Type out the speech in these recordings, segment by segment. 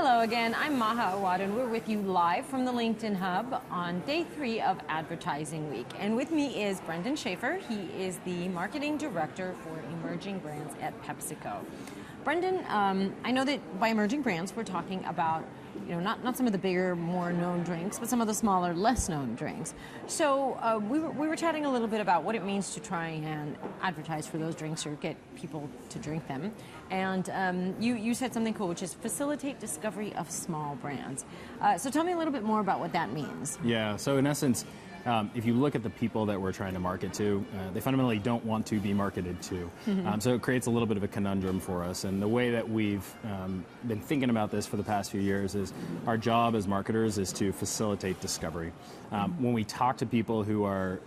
Hello again, I'm Maha Awad, and we're with you live from the LinkedIn Hub on day 3 of Advertising Week. And with me is Brenden Schaefer. He is the Marketing Director for Emerging Brands at PepsiCo. Brenden, I know that by emerging brands, we're talking about not some of the bigger, more known drinks, but some of the smaller, less known drinks. So we were chatting a little bit about what it means to try and advertise for those drinks or get people to drink them. And you said something cool, which is facilitate discovery of small brands. So tell me a little bit more about what that means. Yeah, so in essence, if you look at the people that we're trying to market to, they fundamentally don't want to be marketed to. So it creates a little bit of a conundrum for us. And the way that we've been thinking about this for the past few years is our job as marketers is to facilitate discovery. When we talk to people who are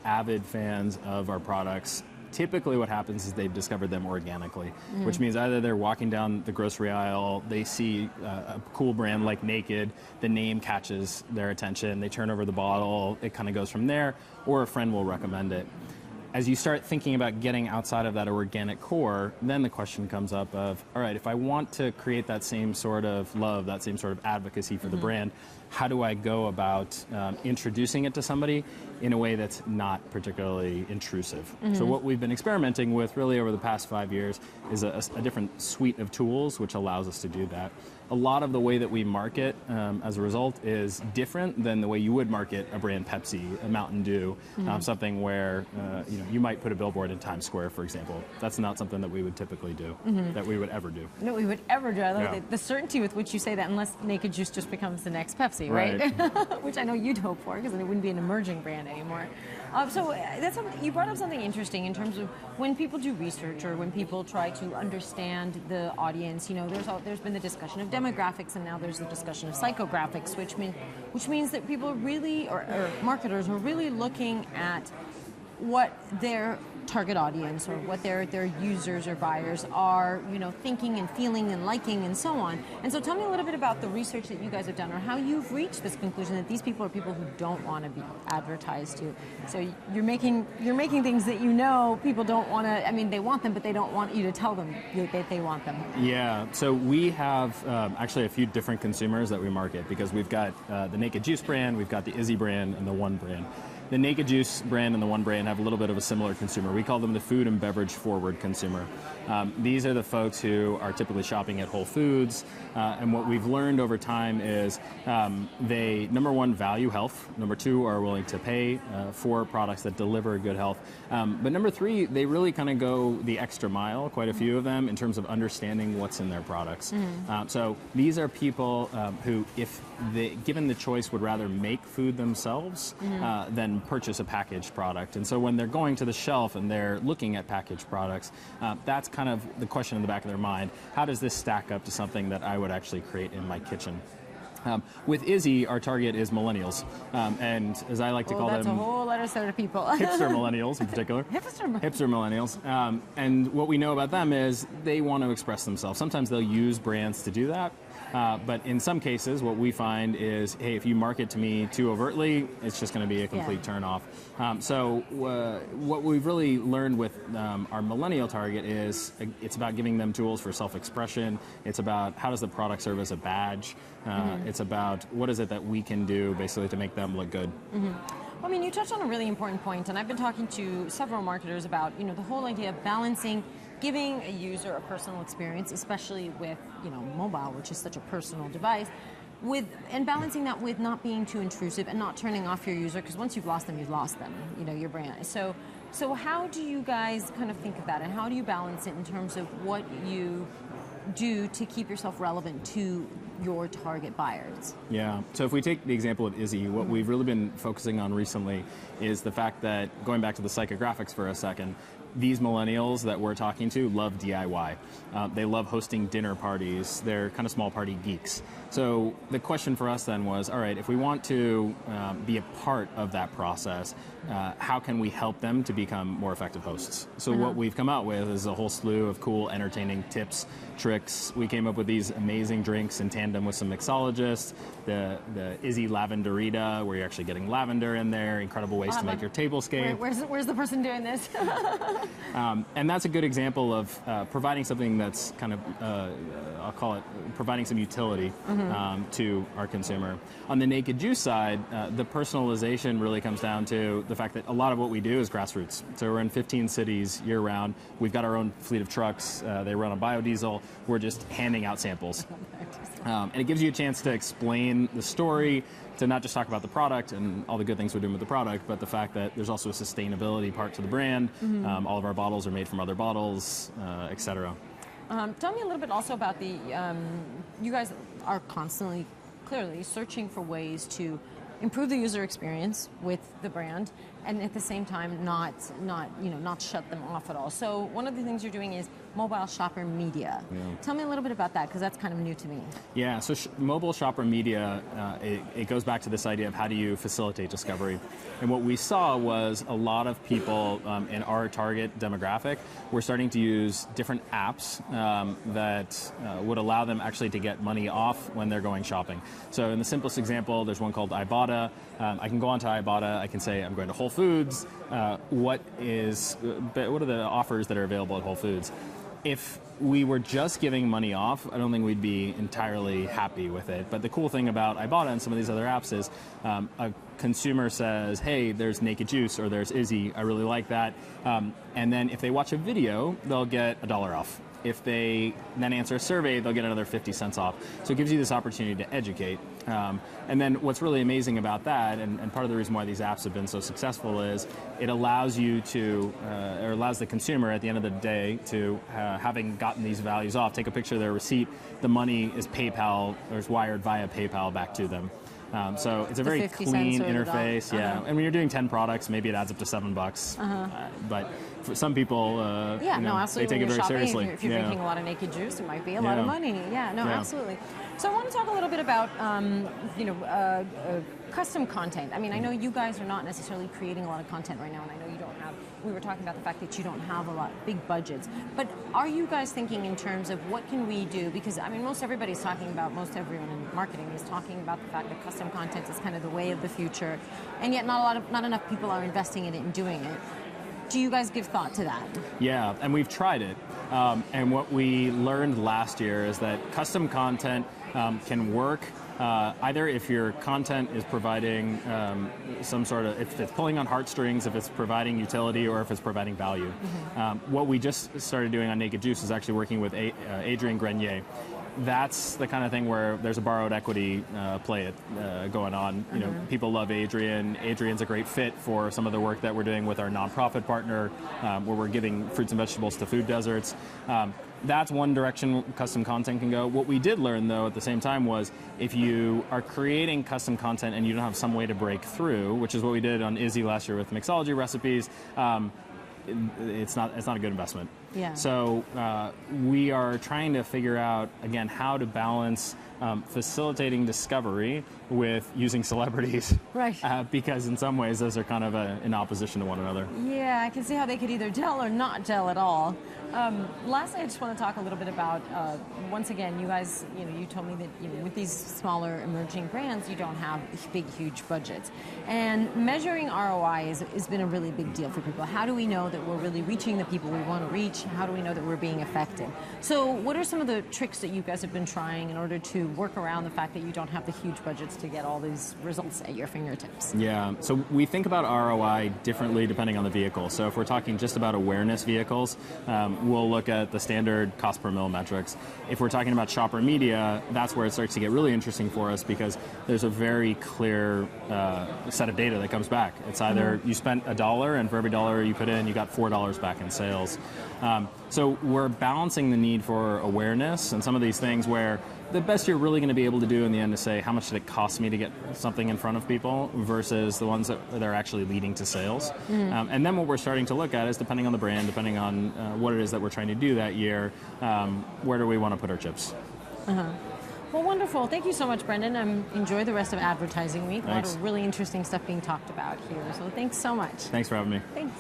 avid fans of our products, typically what happens is they've discovered them organically, which means either they're walking down the grocery aisle, they see a cool brand like Naked, the name catches their attention, they turn over the bottle, it kind of goes from there, or a friend will recommend it. As you start thinking about getting outside of that organic core, then the question comes up of, all right, if I want to create that same sort of love, that same sort of advocacy for the brand, how do I go about introducing it to somebody in a way that's not particularly intrusive? So what we've been experimenting with really over the past 5 years is a different suite of tools which allows us to do that. A lot of the way that we market as a result is different than the way you would market a brand Pepsi, a Mountain Dew, something where you might put a billboard in Times Square, for example. That's not something that we would typically do, that we would ever do. No, we would ever do. I love the certainty with which you say that, unless Naked Juice just becomes the next Pepsi, right? Which I know you'd hope for, because then it wouldn't be an emerging brand anymore. So that's you brought up something interesting in terms of when people do research or when people try to understand the audience. There's been the discussion of demographics, and now there's the discussion of psychographics, which means that people really, or marketers, are really looking at what their target audience or what their users or buyers are, thinking and feeling and liking and so on. And so tell me a little bit about the research that you guys have done, or how you've reached this conclusion that these people are people who don't want to be advertised to. So you're making things that people don't want to. I mean, they want them, but they don't want you to tell them that they want them. Yeah. So we have actually a few different consumers that we market, because we've got the Naked Juice brand, we've got the Izzy brand, and the One brand. The Naked Juice brand and the One brand have a little bit of a similar consumer. We call them the food and beverage forward consumer. These are the folks who are typically shopping at Whole Foods, and what we've learned over time is they, number one, value health. Number two, are willing to pay for products that deliver good health. But number three, they really kind of go the extra mile, quite a few of them, in terms of understanding what's in their products. So these are people who, if given the choice, would rather make food themselves than purchase a packaged product. And so when they're going to the shelf and they're looking at packaged products, that's kind of the question in the back of their mind. How does this stack up to something that I would actually create in my kitchen? With Izzy, our target is millennials, and as I like to call them, that's a whole other set of people. hipster millennials in particular. Hipster millennials. And what we know about them is they want to express themselves. Sometimes they'll use brands to do that. But in some cases, what we find is, hey, if you market to me too overtly, it's just going to be a complete turnoff. So what we've really learned with our millennial target is it's about giving them tools for self-expression. It's about how does the product serve as a badge. It's about what is it that we can do basically to make them look good. Well, I mean, you touched on a really important point, and I've been talking to several marketers about, the whole idea of balancing giving a user a personal experience, especially with, mobile, which is such a personal device, and balancing that with not being too intrusive and not turning off your user, because once you've lost them, your brand. So how do you guys kind of think of that, and how do you balance it in terms of what you do to keep yourself relevant to your target buyers? Yeah, so if we take the example of Izzy, what we've really been focusing on recently is the fact that, going back to the psychographics for a second, these millennials that we're talking to love DIY. They love hosting dinner parties. They're kind of small party geeks. So the question for us then was, all right, if we want to be a part of that process, how can we help them to become more effective hosts? So what we've come out with is a whole slew of cool, entertaining tips, tricks. We came up with these amazing drinks in tandem with some mixologists. The Izzy Lavenderita, where you're actually getting lavender in there. Incredible ways to make your tablescape. Where's the person doing this? And that's a good example of providing something that's kind of, I'll call it, providing some utility to our consumer. On the Naked Juice side, the personalization really comes down to the fact that a lot of what we do is grassroots. So we're in 15 cities year-round. We've got our own fleet of trucks. They run on biodiesel. We're just handing out samples. And it gives you a chance to explain the story, to not just talk about the product and all the good things we're doing with the product, but the fact that there's also a sustainability part to the brand. All of our bottles are made from other bottles, et cetera. Tell me a little bit also about the, you guys are constantly, clearly, searching for ways to improve the user experience with the brand, and at the same time not shut them off at all. So one of the things you're doing is mobile shopper media. Tell me a little bit about that, because that's kind of new to me. Yeah, so mobile shopper media, it goes back to this idea of how do you facilitate discovery. And what we saw was a lot of people in our target demographic were starting to use different apps that would allow them actually to get money off when they're going shopping. So in the simplest example, there's one called Ibotta. I can go onto Ibotta, I can say I'm going to Whole Foods. What are the offers that are available at Whole Foods? If we were just giving money off, I don't think we'd be entirely happy with it. But the cool thing about Ibotta and some of these other apps is a consumer says, hey, there's Naked Juice or there's Izzy, I really like that. And then if they watch a video, they'll get $1 off. If they then answer a survey, they'll get another 50 cents off. So it gives you this opportunity to educate. And then what's really amazing about that, and part of the reason why these apps have been so successful, is it allows you to, or allows the consumer at the end of the day to, having gotten these values off, take a picture of their receipt, the money is PayPal, or is wired via PayPal back to them. So it's a very clean interface, yeah. And when you're doing 10 products, maybe it adds up to $7. But for some people, they take it very seriously. If you're drinking a lot of Naked Juice, it might be a lot of money. Absolutely. So I want to talk a little bit about, custom content. I mean, I know you guys are not necessarily creating a lot of content right now, and I know you don't have, we were talking about the fact that you don't have a lot big budgets, but are you guys thinking in terms of what can we do? Because, I mean, most everyone in marketing is talking about the fact that custom content is kind of the way of the future, and yet not enough people are investing in it and doing it. Do you guys give thought to that? Yeah, and we've tried it. And what we learned last year is that custom content can work either if your content is providing some sort of, if it's pulling on heartstrings, if it's providing utility, or if it's providing value. What we just started doing on Naked Juice is actually working with Adrian Grenier. That's the kind of thing where there's a borrowed equity play going on. You know, people love Adrian. Adrian's a great fit for some of the work that we're doing with our nonprofit partner, where we're giving fruits and vegetables to food deserts. That's one direction custom content can go. What we did learn, though, at the same time was if you are creating custom content and you don't have some way to break through, which is what we did on Izzy last year with mixology recipes, it's not a good investment. Yeah. So we are trying to figure out, again, how to balance facilitating discovery with using celebrities. Right. Because in some ways those are kind of in opposition to one another. Yeah, I can see how they could either gel or not gel at all. Lastly, I just want to talk a little bit about, once again, you guys, you told me that with these smaller emerging brands, you don't have big, huge budgets. And measuring ROI has been a really big deal for people. How do we know that we're really reaching the people we want to reach? How do we know that we're being effective? So what are some of the tricks that you guys have been trying in order to work around the fact that you don't have the huge budgets to get all these results at your fingertips? Yeah, so we think about ROI differently depending on the vehicle. So if we're talking just about awareness vehicles, we'll look at the standard cost per mil metrics. If we're talking about shopper media, that's where it starts to get really interesting for us because there's a very clear set of data that comes back. It's either you spent $1 and for every dollar you put in, you got $4 back in sales. So we're balancing the need for awareness and some of these things where the best you're really going to be able to do in the end is say, how much did it cost me to get something in front of people versus the ones that are actually leading to sales. And then what we're starting to look at is, depending on the brand, depending on what it is that we're trying to do that year, where do we want to put our chips? Well, wonderful. Thank you so much, Brenden. Enjoy the rest of Advertising Week. Thanks. A lot of really interesting stuff being talked about here. So thanks so much. Thanks for having me. Thanks.